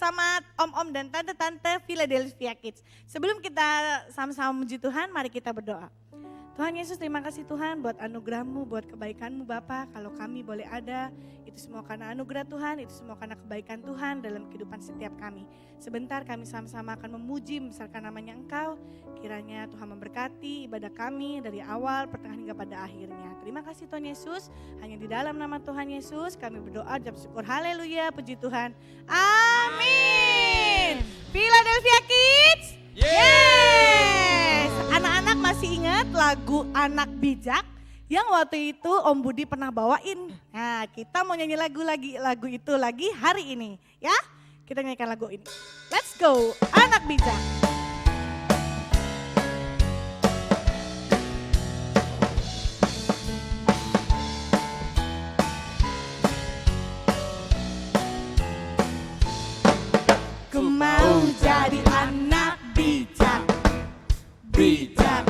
bersama om-om dan tante-tante Philadelphia Kids. Sebelum kita sama-sama memuji Tuhan, mari kita berdoa. Tuhan Yesus, terima kasih Tuhan buat anugerah-Mu, buat kebaikan-Mu Bapa. Kalau kami boleh ada, itu semua karena anugerah Tuhan, itu semua karena kebaikan Tuhan dalam kehidupan setiap kami. Sebentar kami sama-sama akan memuji, membesarkan namanya Engkau. Kiranya Tuhan memberkati ibadah kami dari awal, pertengahan hingga pada akhirnya. Terima kasih Tuhan Yesus, hanya di dalam nama Tuhan Yesus kami berdoa, ucap syukur, haleluya, puji Tuhan. Amin. Philadelphia Kids. Yes. Anak-anak masih ingat lagu Anak Bijak yang waktu itu Om Budi pernah bawain. Nah, kita mau nyanyi lagu itu lagi hari ini, ya. Kita nyanyikan lagu ini. Let's go, Anak Bijak. Ku mau jadi anak bijak, bijak,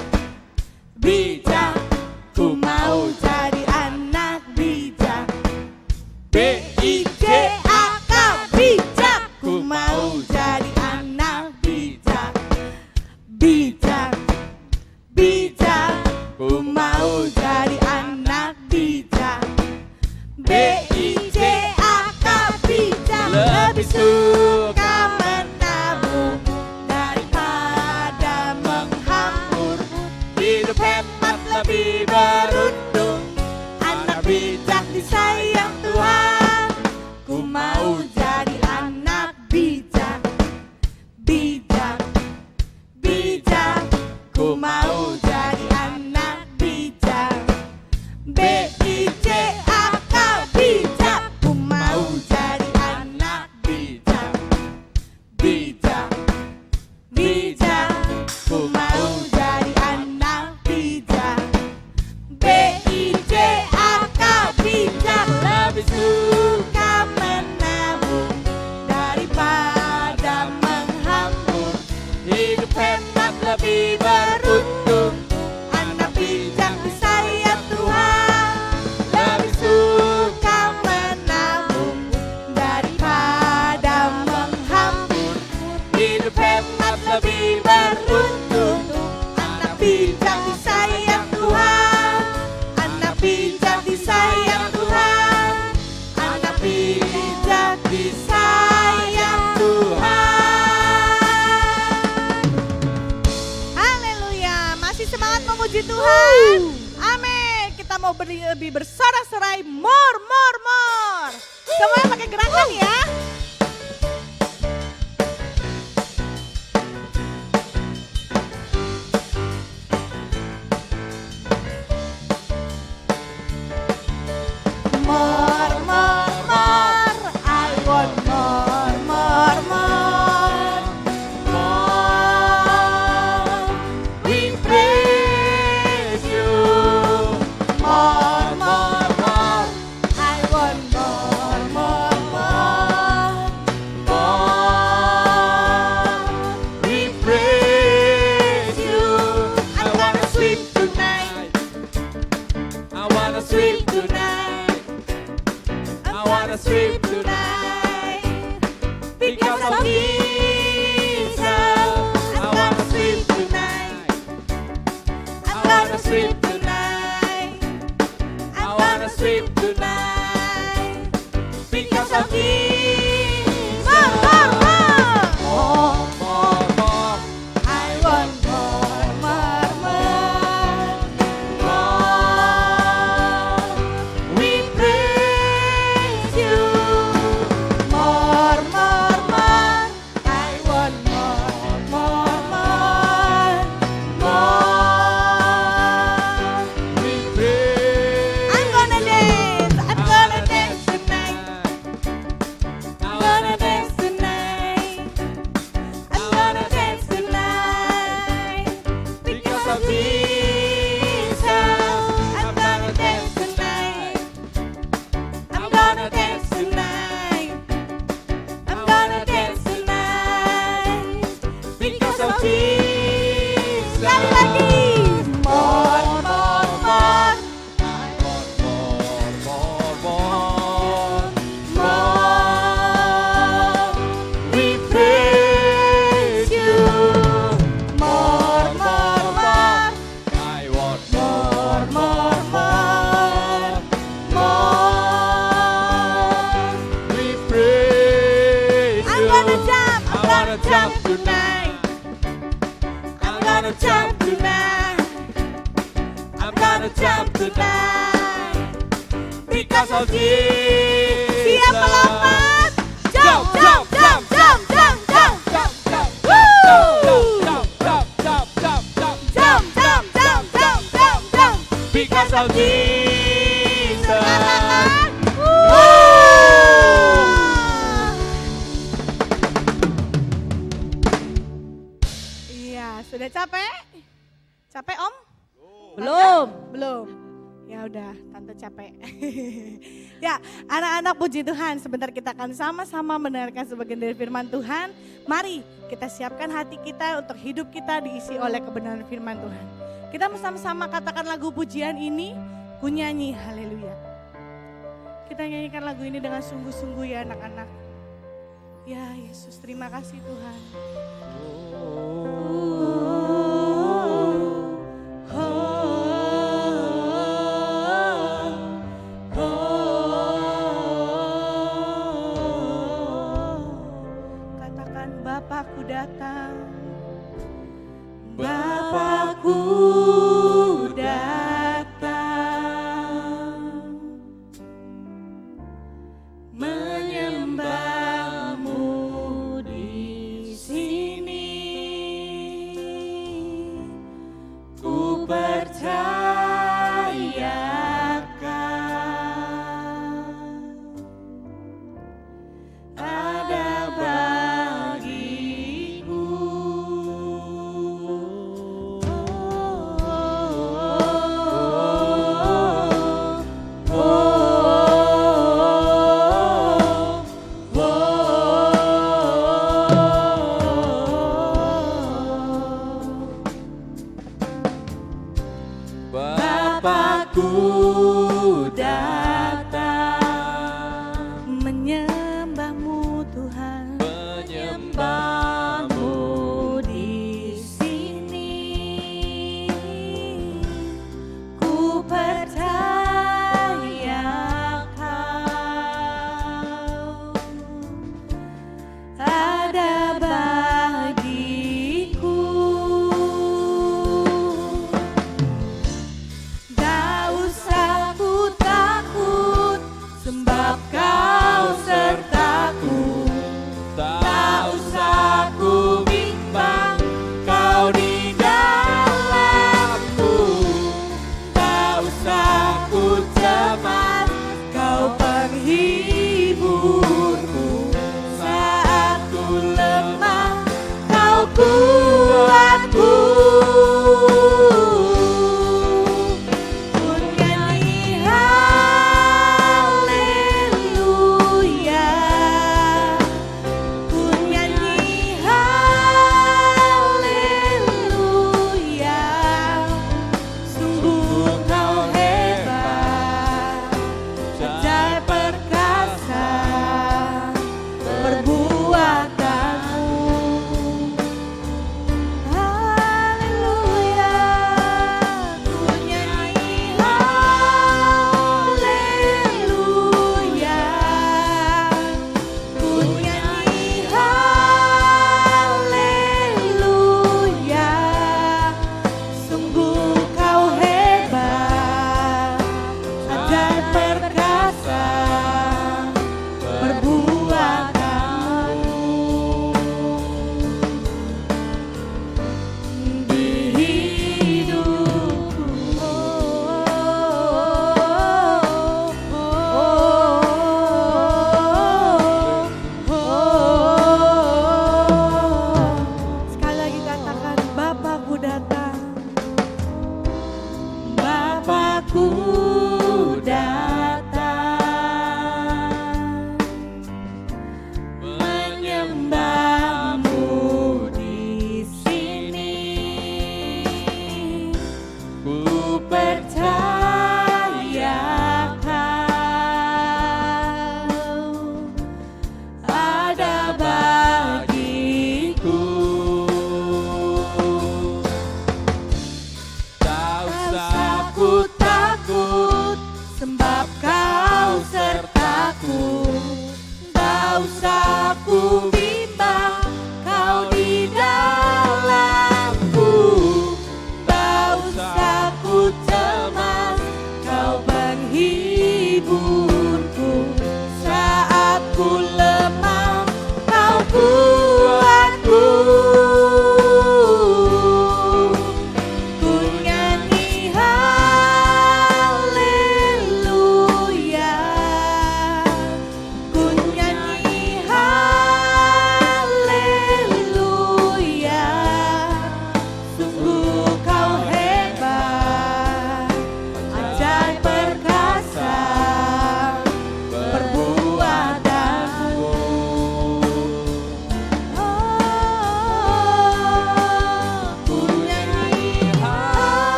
bijak. Ku mau jadi anak bijak, B-I-J-A-K, bijak. Ku mau jadi anak bijak, bijak, bijak. Ku mau jadi anak bijak, B-I-J-A-K, bijak. Lebih suka menabung daripada menghambur. Hidup hemat lebih beruntung, anak bijak disayang Tuhan. Ku mau jadi anak bijak, bijak, bijak. Ku mau jadi anak bijak, B-I-J-A-K, bijak. Ku mau jadi anak bijak, bijak, bijak. Ku mau jadi anak bijak, B-I-J-A-K, bijak. Lebih suka menabung daripada menghambur. Hidup hemat lebih beruntung, anak bijak disayang Tuhan. Lebih suka menabung daripada menghambur. Hidup hemat lebih beruntung, anak bijak disayang Tuhan. Anak bijak disayang Tuhan. Anak bijak disayang Tuhan. Haleluya, masih semangat memuji Tuhan. Amin. Kita mau lebih bersorak-sorai, more, more, more. Semuanya pakai gerakan ya. More, more, more. I want more, more, more. More. We praise you. More, more, more. I want more, more, more. More. We praise you. I wanna sleep tonight. I wanna sleep tonight. I wanna sleep tonight because of Jesus. I wanna sleep tonight. I wanna sleep tonight. I wanna sleep tonight because of Jesus. More, more, more. More, more, more. I want more, more, more. More. We praise you. More, more, more. gonna jump tonight. I'm gonna jump tonight. I'm gonna jump tonight. Because of Jesus. Siap melompat. Jump, jump, jump, jump, jump, jump. Jump, jump, Woo! jump, jump, jump, jump, jump, Jump, jump, jump, jump, jump, jump. because of Jesus. Iya, sudah capek? Capek Om? Belum. Belum. Ya udah, tante capek. Ya, anak-anak puji Tuhan, sebentar kita akan sama-sama mendengarkan sebagian dari firman Tuhan. Mari kita siapkan hati kita untuk hidup kita diisi oleh kebenaran firman Tuhan. Kita bersama-sama katakan lagu pujian ini, ku nyanyi haleluya. Kita nyanyikan lagu ini dengan sungguh-sungguh ya anak-anak. Ya Yesus, terima kasih Tuhan. Katakan Bapakku datang, Bapakku datang, menyembahmu di sini. Ku percayakan ada bagiku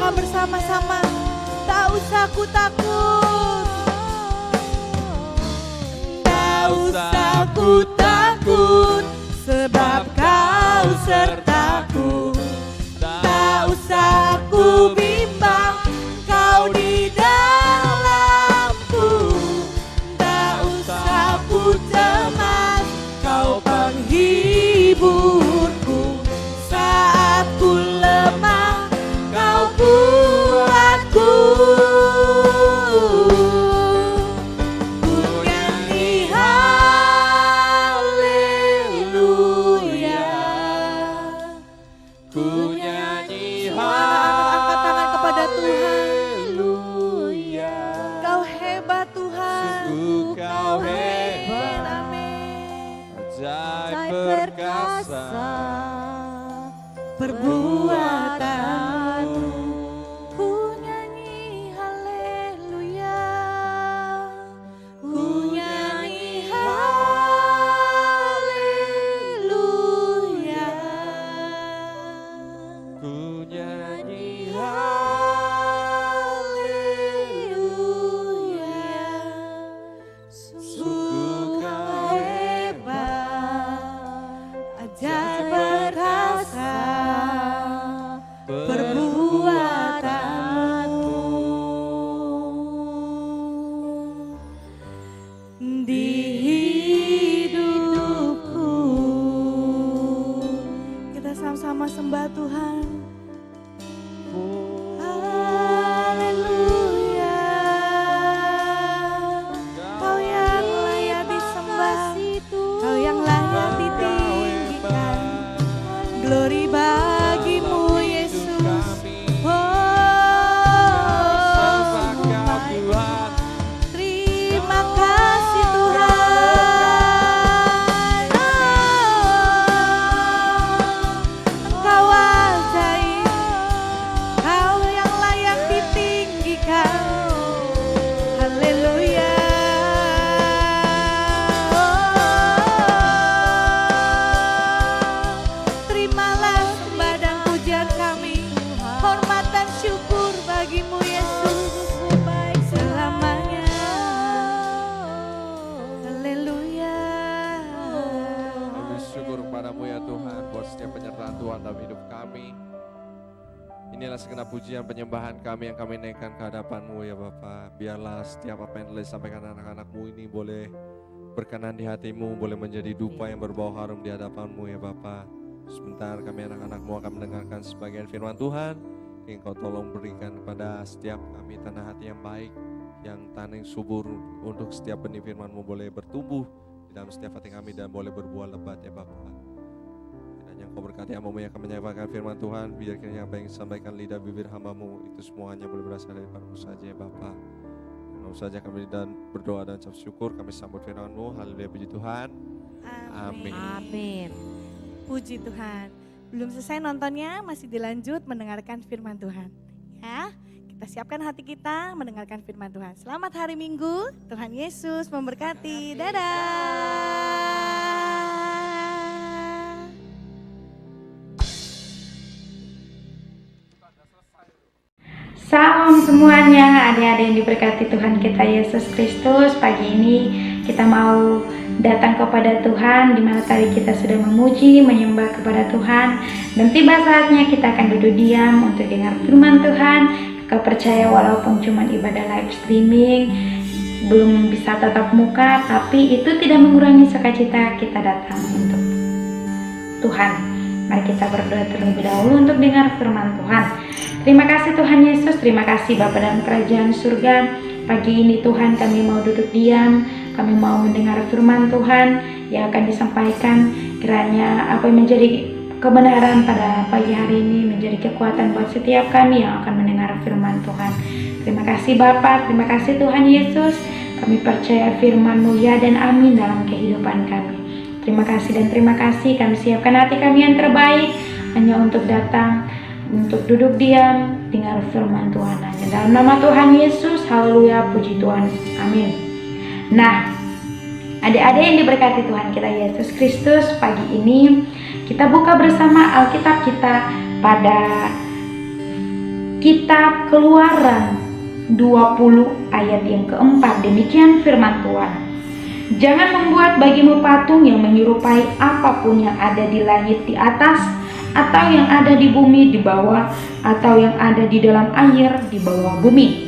langkah bersama-sama. Tak usah ku takut, tak usah ku takut, sebab kau sertaku. Tak usah ku bimbang, kau di dalamku. Tak usah ku cemas, kau penghiburku. Saat ku lemah, kau kuatku. Ku nyanyi haleluya. Ku nyanyi Angkat tangan kepada Tuhan. haleluya. Kau hebat Tuhan. Sungguh kau hebat, Amin. ajaib perkasa. Perbuatanmu, ku nyanyi haleluya. Ku nyanyi haleluya. Ku nyanyi Haleluya. Sungguh kau hebat, ajaib perkasa perbuatanmu. Di hidupku, kita sama-sama sembah Tuhan. Haleluya. Kau yang layak disembah, Kau yang layak ditinggikan. Glory bagimu Yesus. Terima kasih Tuhan. Engkau ajaib, Kau yang layak ditinggikan. Haleluya. Terimalah sembah dan pujian kami, hormat dan syukur bagimu Yesus, baik selamanya. Haleluya. Kami syukur kepadamu ya Tuhan buat setiap penyertaan Tuhan dalam hidup kami. Inilah segenap pujian penyembahan kami yang kami naikkan ke hadapan-Mu ya Bapa. Biarlah setiap apa yang telah disampaikan anak-anak-Mu ini boleh berkenan di hati-Mu, boleh menjadi dupa yang berbau harum di hadapan-Mu ya Bapa. Sebentar kami anak-anak-Mu akan mendengarkan sebagian firman Tuhan. Engkau tolong berikan kepada setiap kami tanah hati yang baik, yang tanah yang subur, untuk setiap benih firman-Mu boleh bertumbuh di dalam setiap hati kami dan boleh berbuah lebat ya Bapa. Kiranya Engkau berkati hamba-Mu yang akan menyampaikan firman Tuhan. Biar kiranya apa yang disampaikan lidah bibir hamba-Mu itu semuanya boleh berasal daripada-Mu saja ya Bapa. Lalu saja kami dan berdoa dan ucap syukur, kami sambut firman-Mu. Haleluya, puji Tuhan. Amin. Amin. Puji Tuhan. Belum selesai nontonnya, masih dilanjut mendengarkan firman Tuhan. Ya, kita siapkan hati kita mendengarkan firman Tuhan. Selamat hari Minggu, Tuhan Yesus memberkati. Dadah. Salam semuanya, adik-adik yang diberkati Tuhan kita Yesus Kristus. Pagi ini kita mau datang kepada Tuhan, di mana tadi kita sudah memuji, menyembah kepada Tuhan. Dan tiba saatnya kita akan duduk diam untuk dengar firman Tuhan. Kau percaya walaupun cuma ibadah live streaming, belum bisa tatap muka, tapi itu tidak mengurangi sukacita kita datang untuk Tuhan. Mari kita berdoa terlebih dahulu untuk dengar firman Tuhan. Terima kasih Tuhan Yesus, terima kasih Bapa dalam kerajaan surga. Pagi ini Tuhan kami mau duduk diam, kami mau mendengar firman Tuhan yang akan disampaikan. Kiranya apa yang menjadi kebenaran pada pagi hari ini menjadi kekuatan buat setiap kami yang akan mendengar firman Tuhan. Terima kasih Bapa, terima kasih Tuhan Yesus. Kami percaya firman-Mu ya dan amin dalam kehidupan kami. Terima kasih dan terima kasih, kami siapkan hati kami yang terbaik hanya untuk datang, untuk duduk diam, dengar firman Tuhan hanya dalam nama Tuhan Yesus. Haleluya, puji Tuhan, amin. Nah, adik-adik yang diberkati Tuhan kita Yesus Kristus, pagi ini kita buka bersama Alkitab kita pada Kitab Keluaran 20 ayat yang keempat, demikian firman Tuhan. Jangan membuat bagimu patung yang menyerupai apapun yang ada di langit di atas, atau yang ada di bumi di bawah, atau yang ada di dalam air di bawah bumi.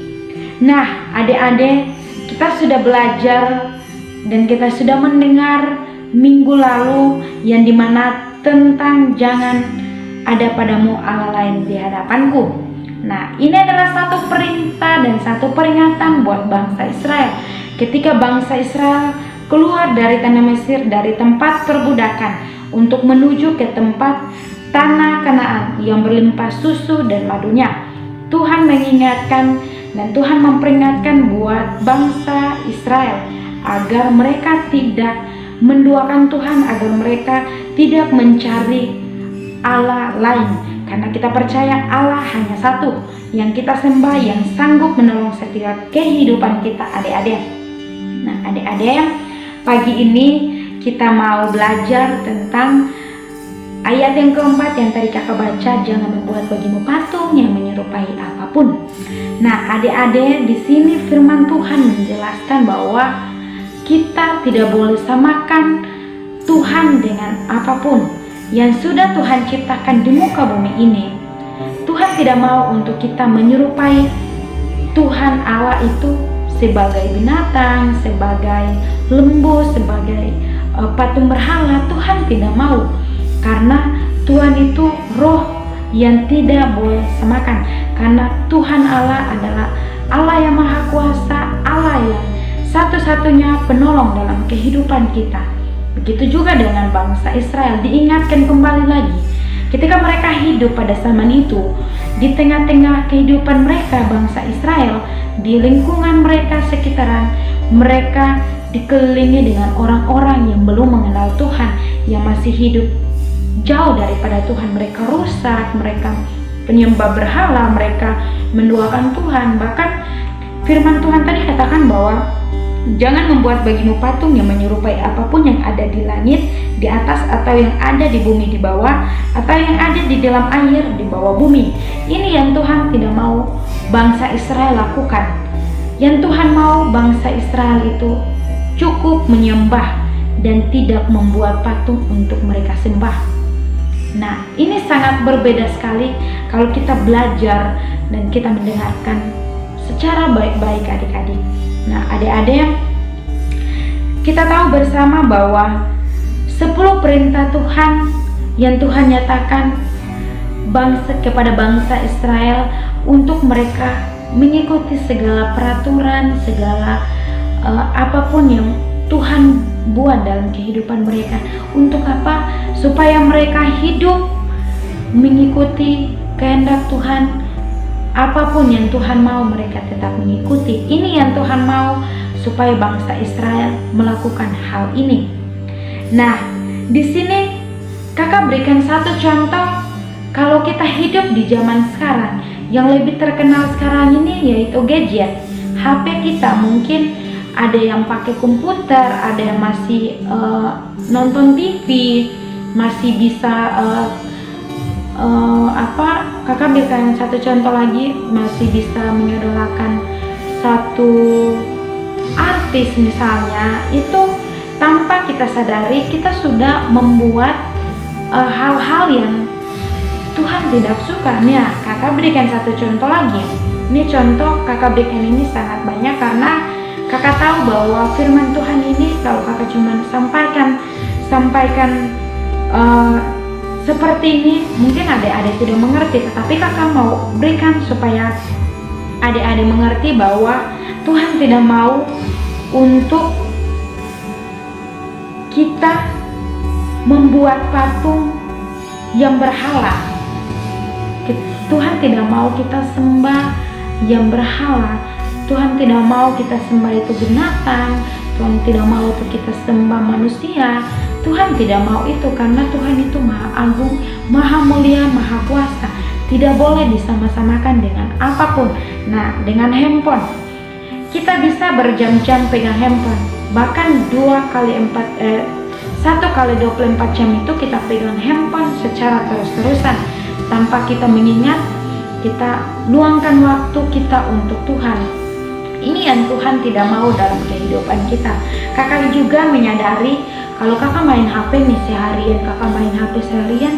Nah, adik-adik, kita sudah belajar dan kita sudah mendengar minggu lalu yang dimana tentang jangan ada padamu Allah lain di hadapanku. Nah, ini adalah satu perintah dan satu peringatan buat bangsa Israel. Ketika bangsa Israel keluar dari tanah Mesir, dari tempat perbudakan untuk menuju ke tempat tanah Kanaan yang berlimpah susu dan madunya, Tuhan mengingatkan dan Tuhan memperingatkan buat bangsa Israel agar mereka tidak menduakan Tuhan, agar mereka tidak mencari Allah lain. Karena kita percaya Allah hanya satu yang kita sembah, yang sanggup menolong setiap kehidupan kita, adik-adik. Nah, adik-adik, pagi ini kita mau belajar tentang ayat yang keempat yang tadi kakak baca, jangan membuat bagimu patung yang menyerupai apapun. Nah, adik-adik, di sini firman Tuhan menjelaskan bahwa kita tidak boleh samakan Tuhan dengan apapun yang sudah Tuhan ciptakan di muka bumi ini. Tuhan tidak mau untuk kita menyerupai Tuhan Allah itu sebagai binatang, sebagai lembu, sebagai patung berhala. Tuhan tidak mau, karena Tuhan itu roh yang tidak boleh samakan. Karena Tuhan Allah adalah Allah yang maha kuasa, Allah yang satu-satunya penolong dalam kehidupan kita. Begitu juga dengan bangsa Israel, diingatkan kembali lagi ketika mereka hidup pada zaman itu, di tengah-tengah kehidupan mereka, bangsa Israel, di lingkungan mereka sekitaran, mereka dikelilingi dengan orang-orang yang belum mengenal Tuhan, yang masih hidup jauh daripada Tuhan. Mereka rusak, mereka penyembah berhala, mereka menduakan Tuhan. Bahkan firman Tuhan tadi katakan bahwa jangan membuat bagimu patung yang menyerupai apapun yang ada di langit di atas, atau yang ada di bumi di bawah, atau yang ada di dalam air di bawah bumi. Ini yang Tuhan tidak mau bangsa Israel lakukan. Yang Tuhan mau bangsa Israel itu cukup menyembah dan tidak membuat patung untuk mereka sembah. Nah, ini sangat berbeda sekali kalau kita belajar dan kita mendengarkan secara baik-baik, adik-adik. Nah, adik-adik, kita tahu bersama bahwa 10 perintah Tuhan yang Tuhan nyatakan kepada bangsa Israel untuk mereka mengikuti segala peraturan, segala apapun yang Tuhan buat dalam kehidupan mereka. Untuk apa? Supaya mereka hidup mengikuti kehendak Tuhan. Apapun yang Tuhan mau, mereka tetap mengikuti. Ini yang Tuhan mau, supaya bangsa Israel melakukan hal ini. Nah, di sini kakak berikan satu contoh. Kalau kita hidup di zaman sekarang, yang lebih terkenal sekarang ini yaitu gadget. HP kita mungkin ada yang pakai komputer, ada yang masih nonton TV, masih bisa kakak berikan satu contoh lagi, masih bisa mengidolakan satu artis misalnya. Itu tanpa kita sadari kita sudah membuat hal-hal yang Tuhan tidak suka. Nih, kakak berikan satu contoh lagi. Ini contoh kakak berikan ini sangat banyak, karena kakak tahu bahwa firman Tuhan ini kalau kakak cuma sampaikan seperti ini, mungkin adik-adik tidak mengerti, tetapi kakak mau berikan supaya adik-adik mengerti bahwa Tuhan tidak mau untuk kita membuat patung yang berhala. Tuhan tidak mau kita sembah yang berhala. Tuhan tidak mau kita sembah itu binatang. Tuhan tidak mau itu kita sembah manusia. Tuhan tidak mau itu, karena Tuhan itu maha agung, maha mulia, maha kuasa. Tidak boleh disama-samakan dengan apapun. Nah, dengan handphone, kita bisa berjam-jam pegang handphone. Bahkan 1 kali 24 jam itu kita pegang handphone secara terus-terusan tanpa kita mengingat kita luangkan waktu kita untuk Tuhan. Ini yang Tuhan tidak mau dalam kehidupan kita. Kakak juga menyadari kalau kakak main HP nih seharian, kakak main HP seharian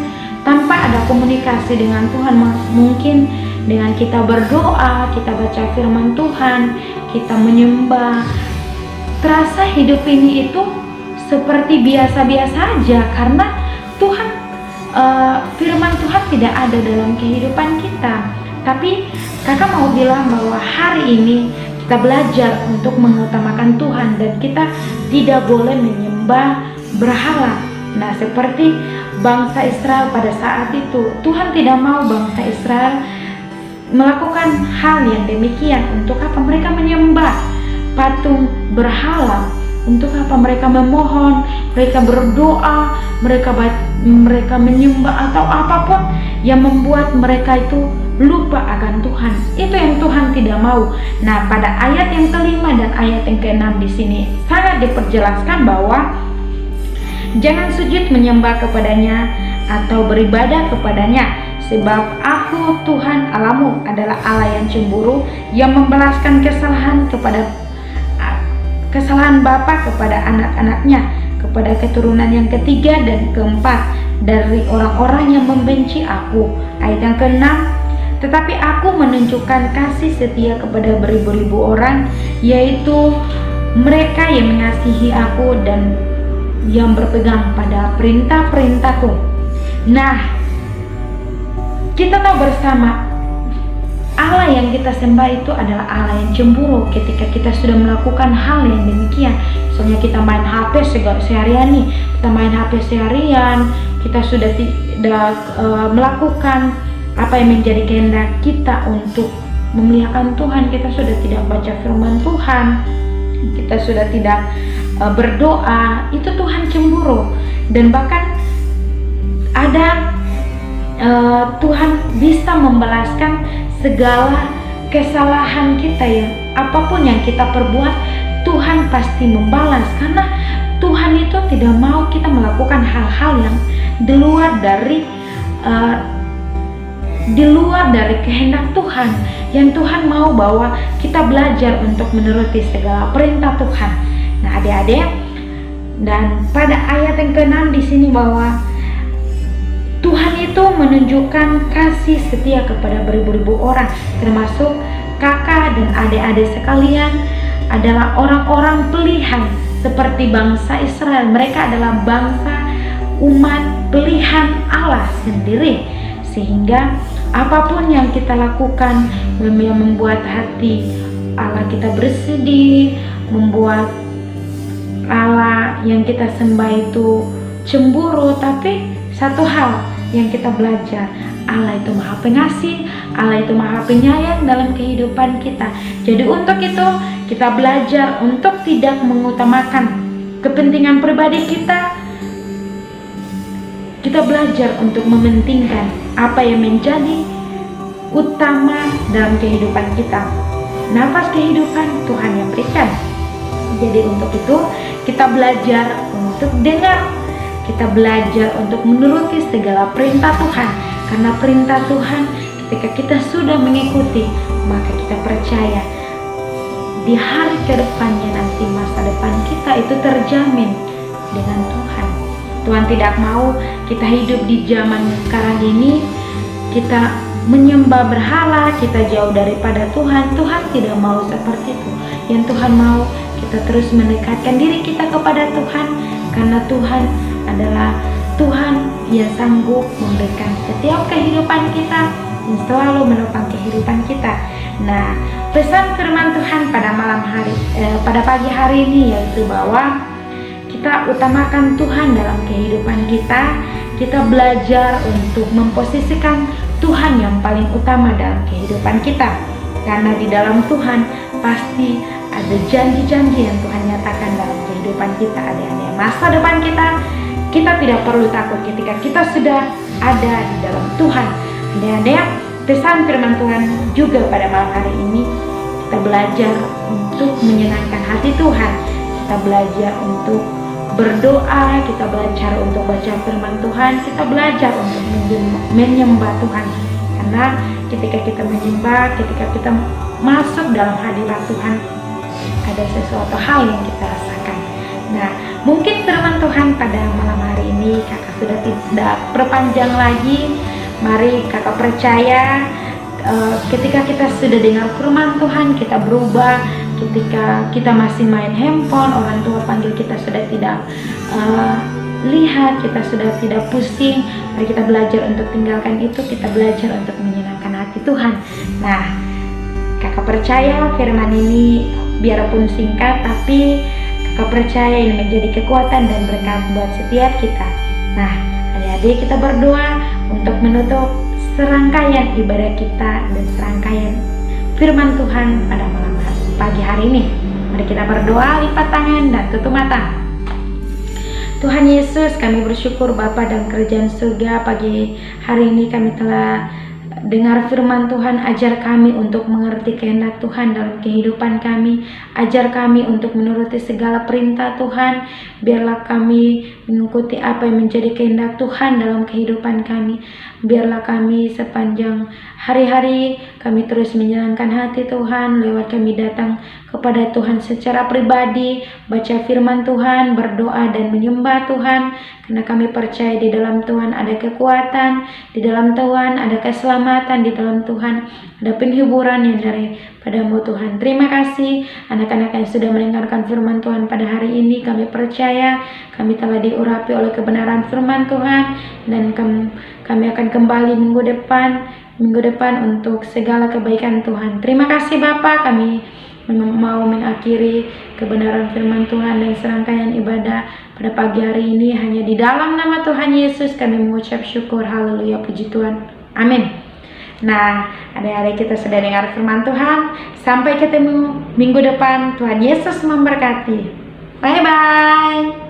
tanpa ada komunikasi dengan Tuhan. Mungkin dengan kita berdoa, kita baca firman Tuhan, kita menyembah, terasa hidup ini itu seperti biasa-biasa aja karena Tuhan, firman Tuhan tidak ada dalam kehidupan kita. Tapi kakak mau bilang bahwa hari ini kita belajar untuk mengutamakan Tuhan dan kita tidak boleh menyembah berhala. Nah, seperti bangsa Israel pada saat itu, Tuhan tidak mau bangsa Israel melakukan hal yang demikian. Untuk apa mereka menyembah patung berhala? Untuk apa mereka memohon, mereka berdoa, mereka menyembah atau apapun yang membuat mereka itu lupa akan Tuhan. Itu yang Tuhan tidak mau. Nah, pada ayat yang kelima dan ayat yang keenam di sini sangat diperjelaskan bahwa jangan sujud menyembah kepadanya atau beribadah kepadanya, sebab Aku Tuhan Allahmu adalah Allah yang cemburu, yang membalaskan kesalahan bapa kepada anak-anaknya, kepada keturunan yang ketiga dan keempat dari orang-orang yang membenci Aku. Ayat yang keenam, tetapi Aku menunjukkan kasih setia kepada beribu-ribu orang, yaitu mereka yang mengasihi Aku dan yang berpegang pada perintah-perintahku. Nah, kita tahu bersama Allah yang kita sembah itu adalah Allah yang cemburu ketika kita sudah melakukan hal yang demikian. Misalnya kita main HP seharian nih, kita main HP seharian, kita sudah tidak melakukan apa yang menjadi kehendak kita untuk memuliakan Tuhan. Kita sudah tidak baca firman Tuhan, kita sudah tidak berdoa, itu Tuhan cemburu. Dan bahkan ada Tuhan bisa membalaskan segala kesalahan kita, yang apapun yang kita perbuat Tuhan pasti membalas, karena Tuhan itu tidak mau kita melakukan hal-hal yang di luar dari kehendak Tuhan. Yang Tuhan mau bahwa kita belajar untuk menuruti segala perintah Tuhan. Nah, adik-adik, dan pada ayat yang ke-6 di sini bahwa Tuhan itu menunjukkan kasih setia kepada beribu-ribu orang, termasuk kakak dan adik-adik sekalian adalah orang-orang pilihan seperti bangsa Israel. Mereka adalah bangsa umat pilihan Allah sendiri, sehingga apapun yang kita lakukan yang membuat hati Allah kita bersedih, membuat Allah yang kita sembah itu cemburu. Tapi satu hal yang kita belajar, Allah itu Maha Pengasih, Allah itu Maha Penyayang dalam kehidupan kita. Jadi untuk itu kita belajar untuk tidak mengutamakan kepentingan pribadi kita. Kita belajar untuk mementingkan apa yang menjadi utama dalam kehidupan kita. Nafas kehidupan Tuhan yang berikan. Jadi untuk itu kita belajar untuk dengar, kita belajar untuk menuruti segala perintah Tuhan. Karena perintah Tuhan ketika kita sudah mengikuti, maka kita percaya di hari ke depannya nanti masa depan kita itu terjamin dengan Tuhan. Tuhan tidak mau kita hidup di zaman sekarang ini kita menyembah berhala, kita jauh daripada Tuhan. Tuhan tidak mau seperti itu. Yang Tuhan mau kita terus mendekatkan diri kita kepada Tuhan, karena Tuhan adalah Tuhan yang sanggup memberikan setiap kehidupan kita, yang selalu menopang kehidupan kita. Nah, pesan firman Tuhan pada pagi hari ini yaitu bahwa kita utamakan Tuhan dalam kehidupan kita. Kita belajar untuk memposisikan Tuhan yang paling utama dalam kehidupan kita, karena di dalam Tuhan pasti ada janji-janji yang Tuhan nyatakan dalam kehidupan kita. Adik-adik, masa depan kita tidak perlu takut ketika kita sudah ada di dalam Tuhan. Adik-adik, pesan firman Tuhan juga pada malam hari ini, kita belajar untuk menyenangkan hati Tuhan. Kita belajar untuk berdoa, kita belajar untuk baca firman Tuhan, kita belajar untuk menyembah Tuhan. Karena ketika kita menyembah, ketika kita masuk dalam hadirat Tuhan, ada sesuatu hal yang kita rasakan. Nah, mungkin firman Tuhan pada malam hari ini kakak sudah tidak perpanjang lagi. Mari kakak percaya ketika kita sudah dengar firman Tuhan, kita berubah. Ketika kita masih main handphone, orang tua panggil kita sudah tidak lihat, kita sudah tidak pusing. Mari kita belajar untuk tinggalkan itu, kita belajar untuk menyenangkan hati Tuhan. Nah, kakak percaya firman ini biarpun singkat, tapi kakak percaya ini menjadi kekuatan dan berkat buat setiap kita. Nah, adik-adik, kita berdoa untuk menutup serangkaian ibadah kita dan serangkaian firman Tuhan pada malam pagi hari ini. Mari kita berdoa, lipat tangan dan tutup mata. Tuhan Yesus, kami bersyukur Bapa dan kerajaan surga, pagi hari ini kami telah dengar firman Tuhan. Ajar kami untuk mengerti kehendak Tuhan dalam kehidupan kami. Ajar kami untuk menuruti segala perintah Tuhan. Biarlah kami mengikuti apa yang menjadi kehendak Tuhan dalam kehidupan kami. Biarlah kami sepanjang hari-hari kami terus menyenangkan hati Tuhan, lewat kami datang kepada Tuhan secara pribadi, baca firman Tuhan, berdoa dan menyembah Tuhan, karena kami percaya di dalam Tuhan ada kekuatan, di dalam Tuhan ada keselamatan, di dalam Tuhan ada penghiburan yang daripadamu Tuhan. Terima kasih anak-anak yang sudah mendengarkan firman Tuhan pada hari ini. Kami percaya kami telah diurapi oleh kebenaran firman Tuhan, dan kami akan kembali minggu depan untuk segala kebaikan Tuhan. Terima kasih Bapa, kami mau mengakhiri kebenaran firman Tuhan dan serangkaian ibadah pada pagi hari ini hanya di dalam nama Tuhan Yesus kami mengucap syukur. Haleluya, puji Tuhan, amin. Nah, adik-adik, kita sudah dengar firman Tuhan. Sampai ketemu minggu depan. Tuhan Yesus memberkati. Bye-bye.